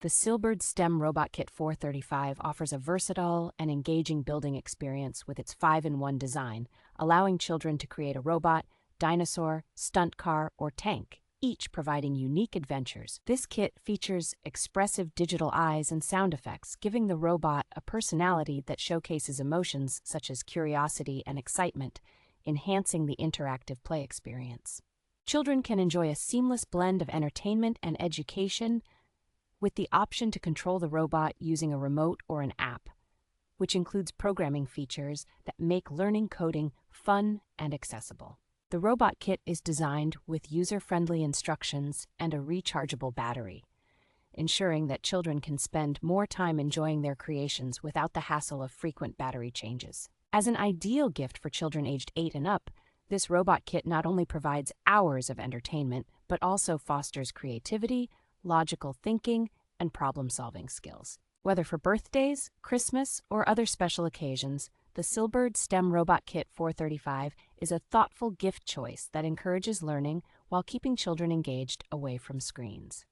The Sillbird STEM Robot Kit 435 offers a versatile and engaging building experience with its 5-in-1 design, allowing children to create a robot, dinosaur, stunt car, or tank, each providing unique adventures. This kit features expressive digital eyes and sound effects, giving the robot a personality that showcases emotions such as curiosity and excitement, enhancing the interactive play experience. Children can enjoy a seamless blend of entertainment and education, with the option to control the robot using a remote or an app, which includes programming features that make learning coding fun and accessible. The robot kit is designed with user-friendly instructions and a rechargeable battery, ensuring that children can spend more time enjoying their creations without the hassle of frequent battery changes. As an ideal gift for children aged 8 and up, this robot kit not only provides hours of entertainment, but also fosters creativity, logical thinking, and problem-solving skills. Whether for birthdays, Christmas, or other special occasions, the Sillbird STEM Robot Kit 435 is a thoughtful gift choice that encourages learning while keeping children engaged away from screens.